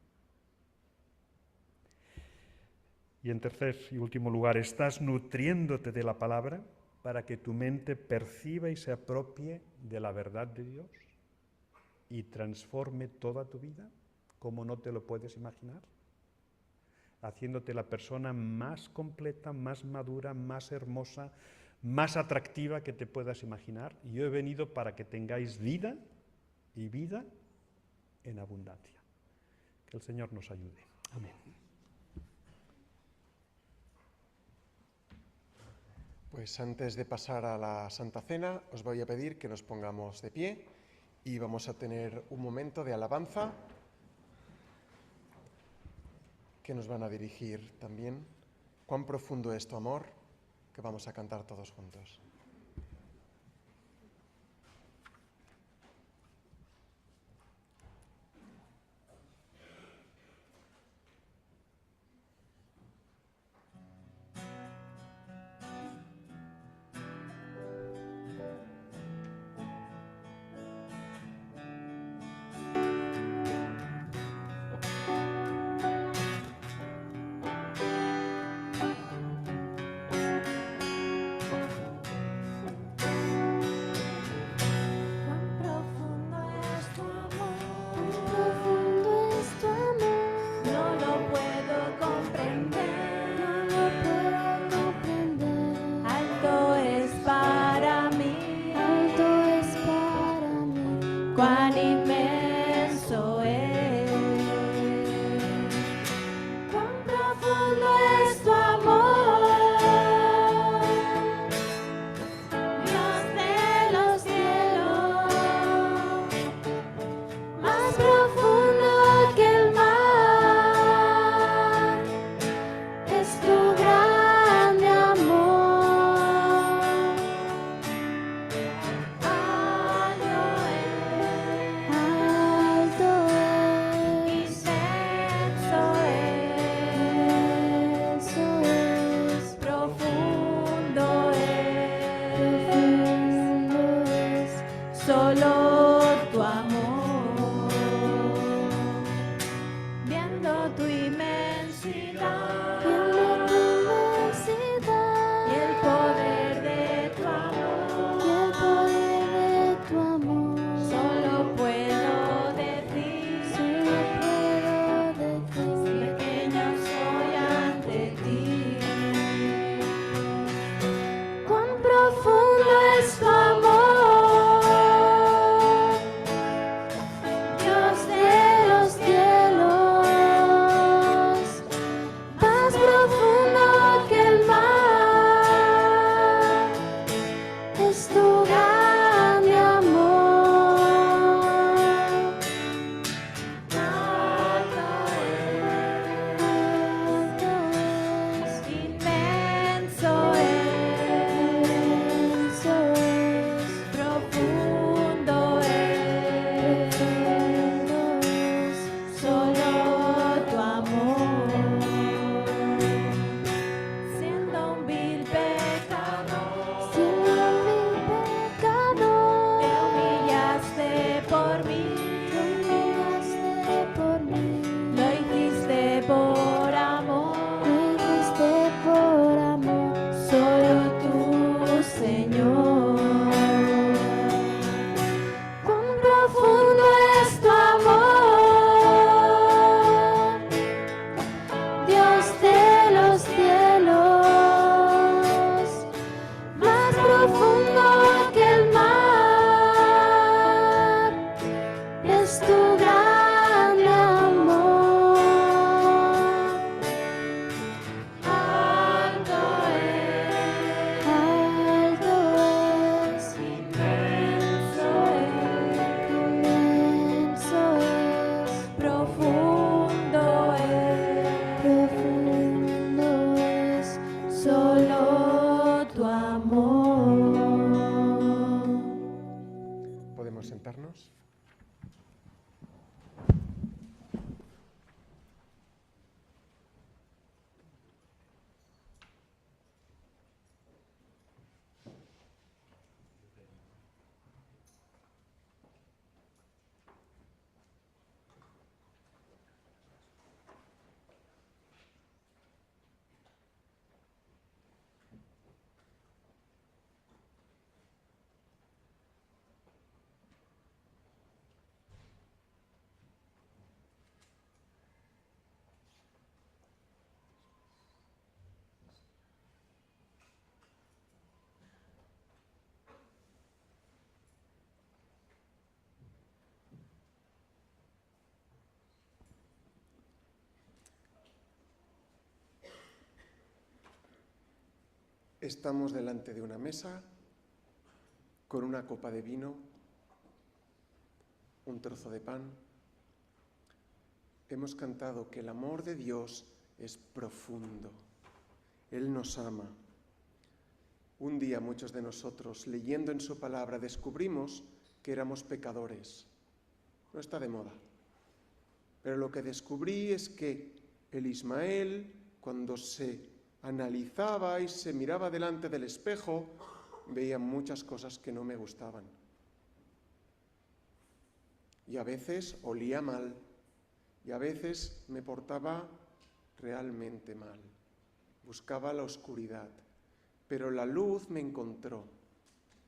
Y en tercer y último lugar, ¿estás nutriéndote de la palabra para que tu mente perciba y se apropie de la verdad de Dios y transforme toda tu vida como no te lo puedes imaginar? Haciéndote la persona más completa, más madura, más hermosa, más atractiva que te puedas imaginar. Y yo he venido para que tengáis vida y vida en abundancia. Que el Señor nos ayude. Amén. Pues antes de pasar a la Santa Cena, os voy a pedir que nos pongamos de pie y vamos a tener un momento de alabanza que nos van a dirigir también. Cuán profundo es tu amor, que vamos a cantar todos juntos. Estamos delante de una mesa con una copa de vino, un trozo de pan. Hemos cantado que el amor de Dios es profundo. Él nos ama. Un día muchos de nosotros, leyendo en su palabra, descubrimos que éramos pecadores. No está de moda. Pero lo que descubrí es que el Ismael, cuando se analizaba y se miraba delante del espejo, veía muchas cosas que no me gustaban. Y a veces olía mal, y a veces me portaba realmente mal. Buscaba la oscuridad, pero la luz me encontró.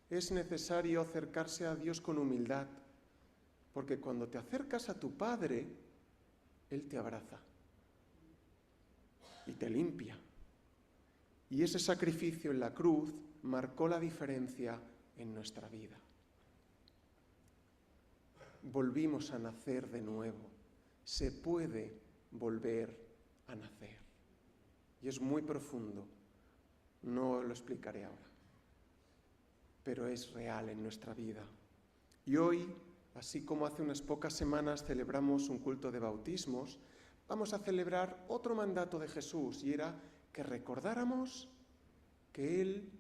Es necesario acercarse a Dios con humildad, porque cuando te acercas a tu Padre, Él te abraza y te limpia. Y ese sacrificio en la cruz marcó la diferencia en nuestra vida. Volvimos a nacer de nuevo. Se puede volver a nacer. Y es muy profundo. No lo explicaré ahora. Pero es real en nuestra vida. Y hoy, así como hace unas pocas semanas celebramos un culto de bautismos, vamos a celebrar otro mandato de Jesús, y era que recordáramos que Él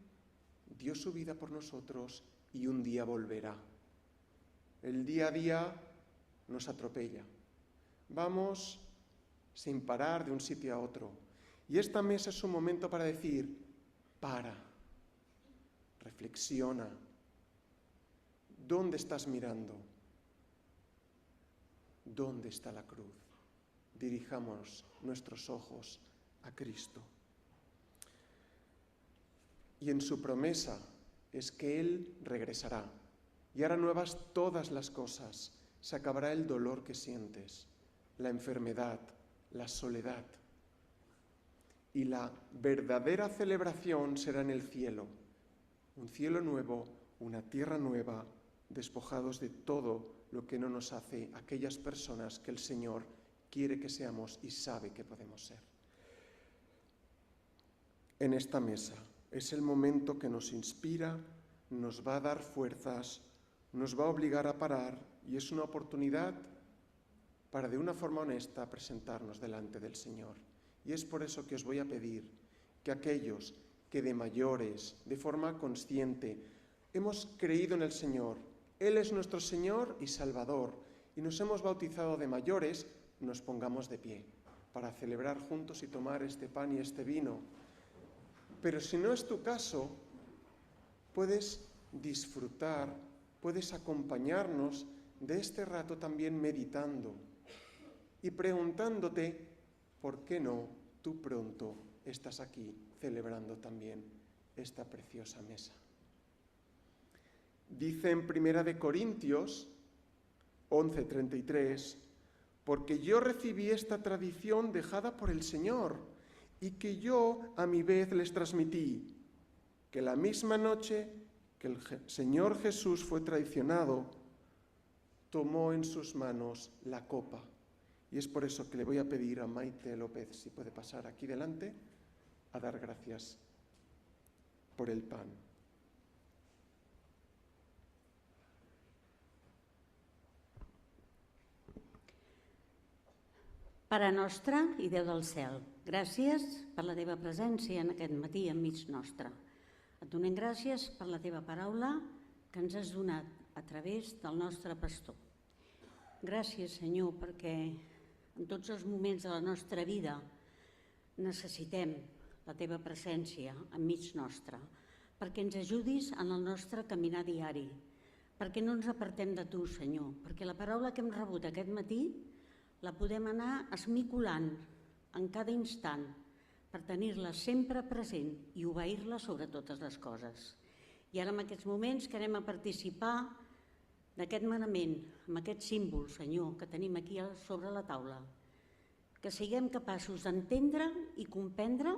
dio su vida por nosotros y un día volverá. El día a día nos atropella. Vamos sin parar de un sitio a otro. Y esta mesa es un momento para decir, para, reflexiona. ¿Dónde estás mirando? ¿Dónde está la cruz? Dirijamos nuestros ojos a Cristo. Y en su promesa es que Él regresará y hará nuevas todas las cosas. Se acabará el dolor que sientes, la enfermedad, la soledad. Y la verdadera celebración será en el cielo. Un cielo nuevo, una tierra nueva, despojados de todo lo que no nos hace aquellas personas que el Señor quiere que seamos y sabe que podemos ser. En esta mesa es el momento que nos inspira, nos va a dar fuerzas, nos va a obligar a parar, y es una oportunidad para de una forma honesta presentarnos delante del Señor. Y es por eso que os voy a pedir que aquellos que de mayores, de forma consciente, hemos creído en el Señor, Él es nuestro Señor y Salvador, y nos hemos bautizado de mayores, nos pongamos de pie para celebrar juntos y tomar este pan y este vino. Pero si no es tu caso, puedes disfrutar, puedes acompañarnos de este rato también meditando y preguntándote, ¿por qué no tú pronto estás aquí celebrando también esta preciosa mesa? Dice en 1 Corintios 11:33, porque yo recibí esta tradición dejada por el Señor y que yo a mi vez les transmití, que la misma noche que el Señor Jesús fue traicionado, tomó en sus manos la copa. Y es por eso que le voy a pedir a Maite López, si puede pasar aquí delante, a dar gracias por el pan. Pare nostre i Déu del cel, gràcies per la teva presència en aquest matí enmig nostre. Et donem gràcies per la teva paraula que ens has donat a través del nostre pastor. Gràcies, Senyor, perquè en tots els moments de la nostra vida necessitem la teva presència enmig nostre, perquè ens ajudis en el nostre caminar diari, perquè no ens apartem de tu, Senyor, perquè la paraula que hem rebut aquest matí la podem anar esmicolant en cada instant per tenir-la sempre present i obeir-la sobre totes les coses. I ara en aquests moments que anem a participar d'aquest manament, amb aquest símbol, Senyor, que tenim aquí sobre la taula, que siguem capaços d'entendre i comprendre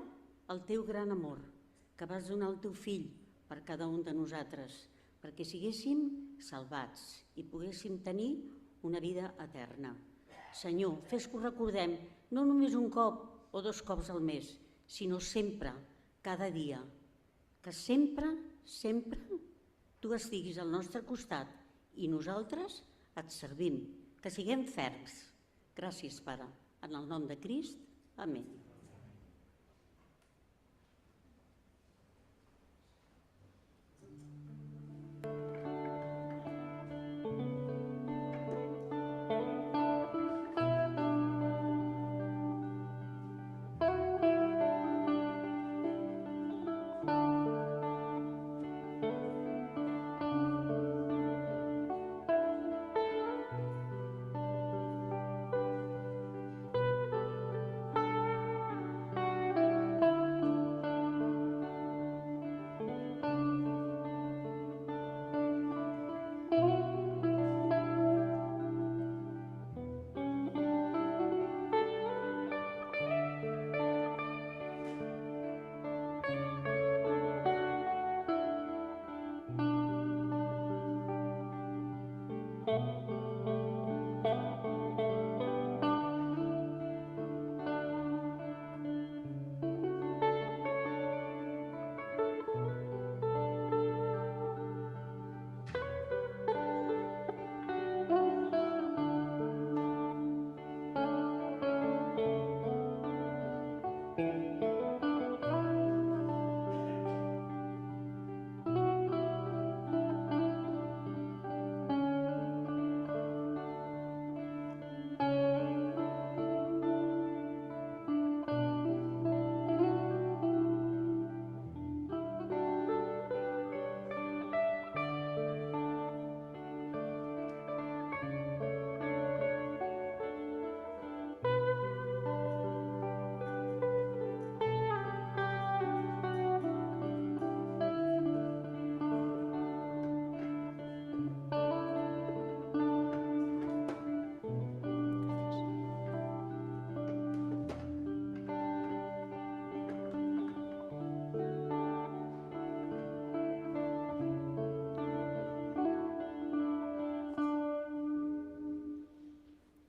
el teu gran amor, que vas donar el teu fill per cada un de nosaltres, perquè siguéssim salvats i poguéssim tenir una vida eterna. Senyor, fes que ho recordem no només un cop o 2 cops al mes, sinó sempre, cada dia, que sempre, sempre tu estiguis al nostre costat i nosaltres et servim, que siguem ferms. Gràcies, Pare. En el nom de Crist. Amén.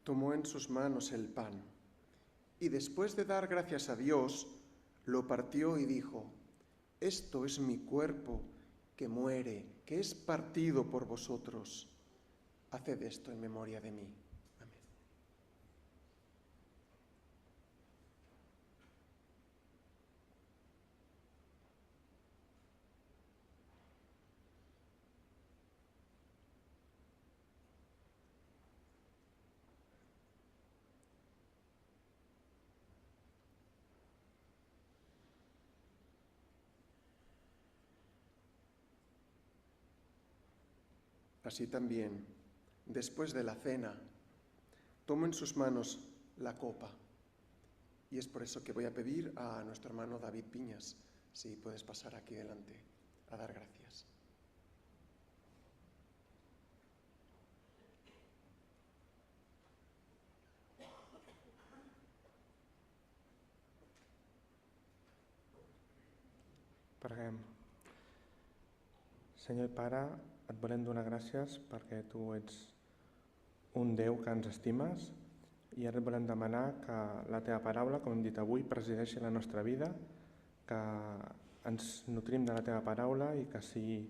Tomó en sus manos el pan y después de dar gracias a Dios, lo partió y dijo: Esto es mi cuerpo que muere, que es partido por vosotros. Haced esto en memoria de mí. Amén. Así también, después de la cena, tomo en sus manos la copa. Y es por eso que voy a pedir a nuestro hermano David Piñas, si puedes pasar aquí delante a dar gracias. Preguem. Senyor Pare, et volem donar gràcies perquè tu ets un Déu que ens estimes i ara et volem demanar que la teva paraula, com hem dit avui, presideixi la nostra vida, que ens nutrim de la teva paraula i que sigui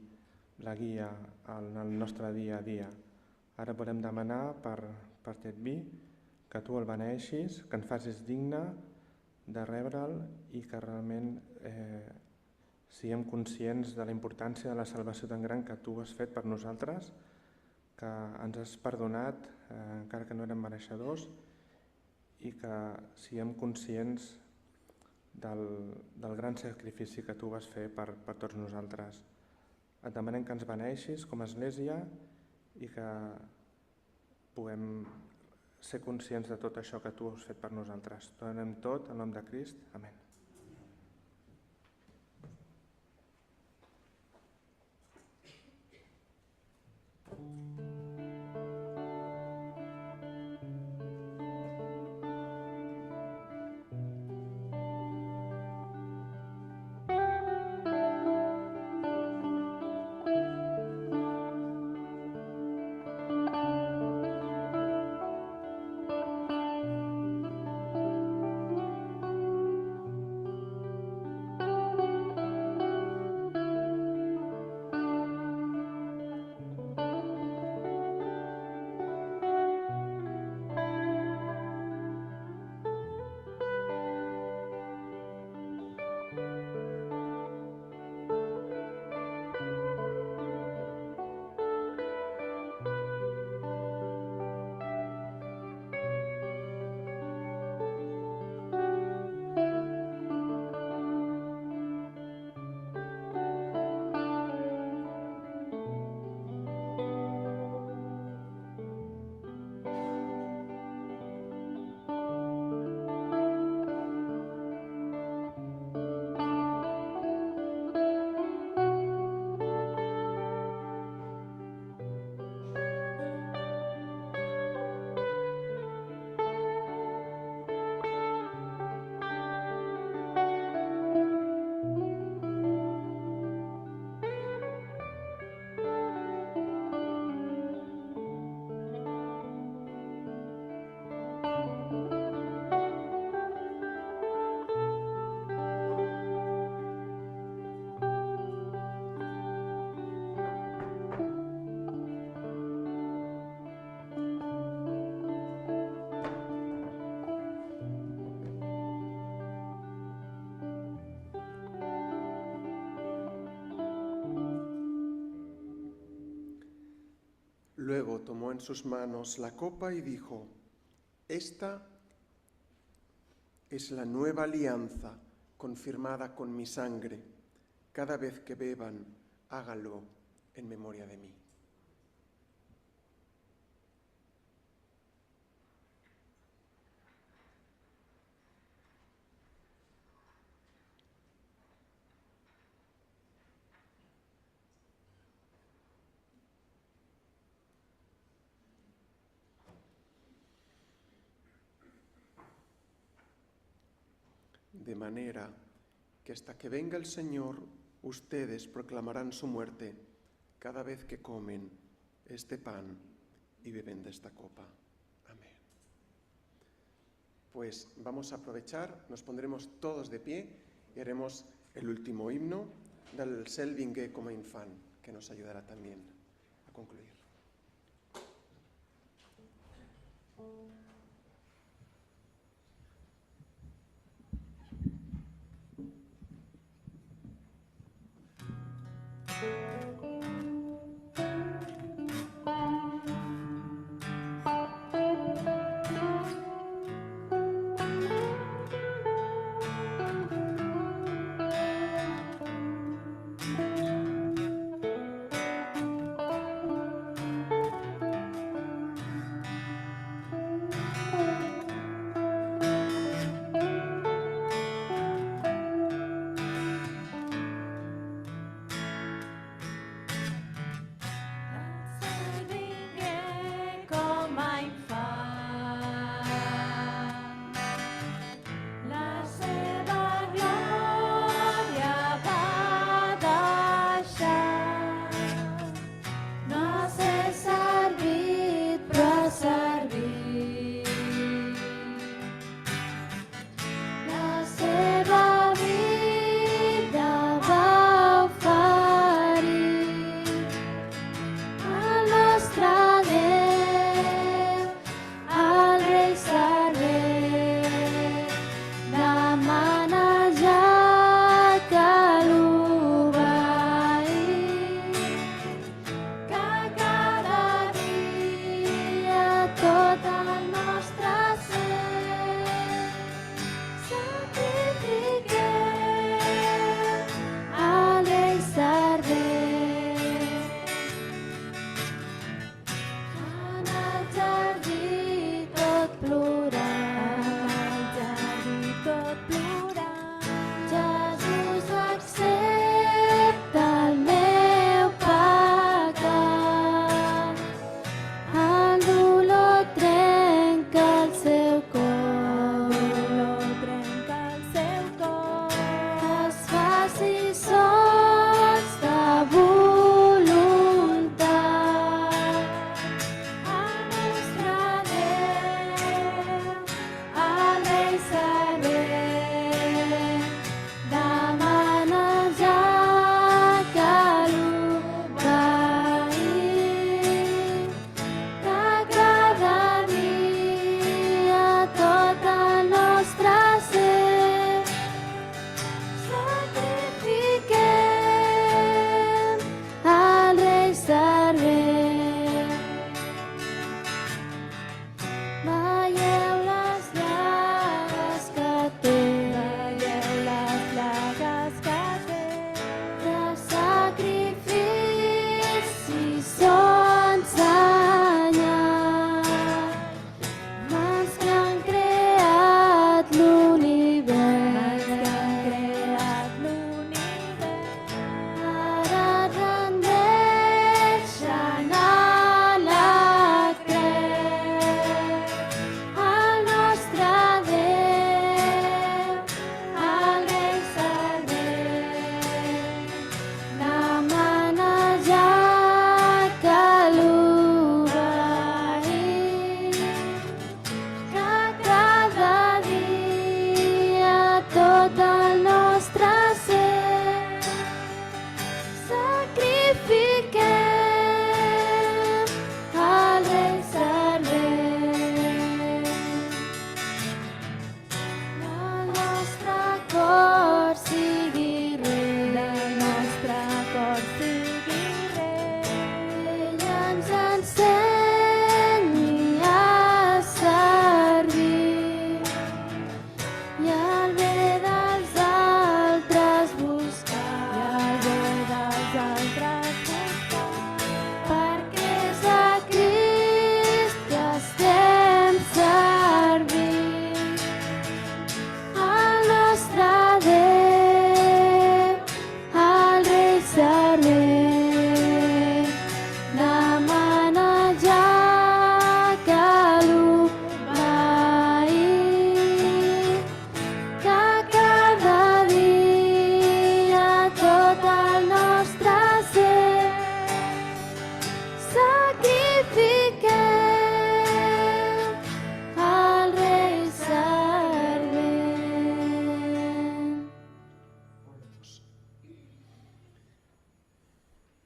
la guia en el nostre dia a dia. Ara et volem demanar per aquest vi que tu el beneeixis, que ens facis digne de rebre'l i que realment siguem conscients de la importància de la salvació tan gran que tu has fet per nosaltres, que ens has perdonat encara que no érem mereixedors i que siguem conscients del gran sacrifici que tu vas fer per tots nosaltres. Et demanem que ens beneeixis com a Església i que puguem ser conscients de tot això que tu has fet per nosaltres. T'ho donem tot en nom de Crist. Amén. Luego tomó en sus manos la copa y dijo: Esta es la nueva alianza confirmada con mi sangre. Cada vez que beban, háganlo en memoria de mí. De manera que hasta que venga el Señor, ustedes proclamarán su muerte cada vez que comen este pan y beben de esta copa. Amén. Pues vamos a aprovechar, nos pondremos todos de pie y haremos el último himno del Selvinge como infan, que nos ayudará también a concluir.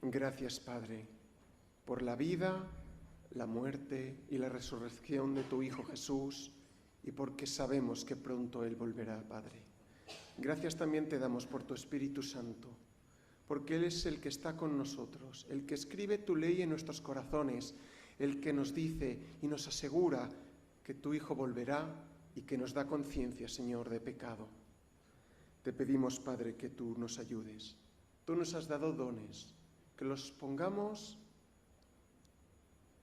Gracias, Padre, por la vida, la muerte y la resurrección de tu Hijo Jesús, y porque sabemos que pronto Él volverá, Padre. Gracias también te damos por tu Espíritu Santo, porque Él es el que está con nosotros, el que escribe tu ley en nuestros corazones, el que nos dice y nos asegura que tu Hijo volverá y que nos da conciencia, Señor, de pecado. Te pedimos, Padre, que tú nos ayudes. Tú nos has dado dones, que los pongamos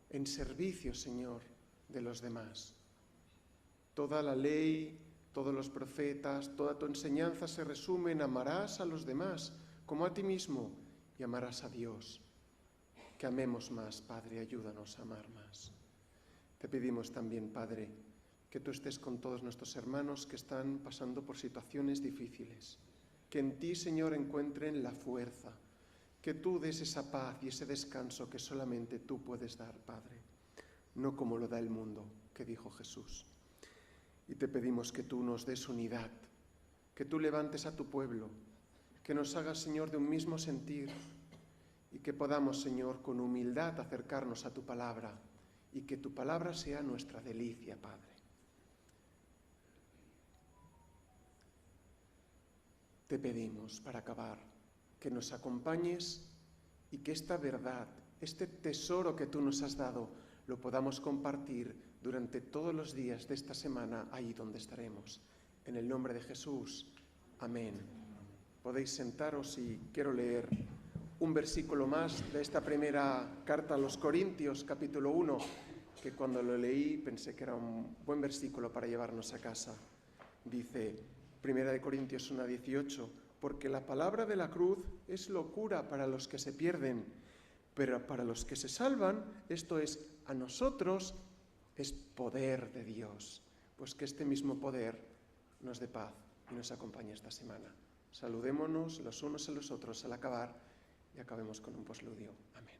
en servicio, Señor, de los demás. Toda la ley, todos los profetas, toda tu enseñanza se resume en amarás a los demás como a ti mismo y amarás a Dios. Que amemos más, Padre, ayúdanos a amar más. Te pedimos también, Padre, que tú estés con todos nuestros hermanos que están pasando por situaciones difíciles. Que en ti, Señor, encuentren la fuerza. Que tú des esa paz y ese descanso que solamente tú puedes dar, Padre. No como lo da el mundo, que dijo Jesús. Y te pedimos que tú nos des unidad, que tú levantes a tu pueblo, que nos hagas, Señor, de un mismo sentir y que podamos, Señor, con humildad acercarnos a tu palabra y que tu palabra sea nuestra delicia, Padre. Te pedimos, para acabar, que nos acompañes y que esta verdad, este tesoro que tú nos has dado, lo podamos compartir durante todos los días de esta semana ahí donde estaremos. En el nombre de Jesús. Amén. Podéis sentaros y quiero leer un versículo más de esta primera carta a los Corintios, capítulo 1, que cuando lo leí pensé que era un buen versículo para llevarnos a casa. Dice, 1 Corintios 1:18, porque la palabra de la cruz es locura para los que se pierden, pero para los que se salvan, esto es, a nosotros, es poder de Dios. Pues que este mismo poder nos dé paz y nos acompañe esta semana. Saludémonos los unos a los otros al acabar y acabemos con un posludio. Amén.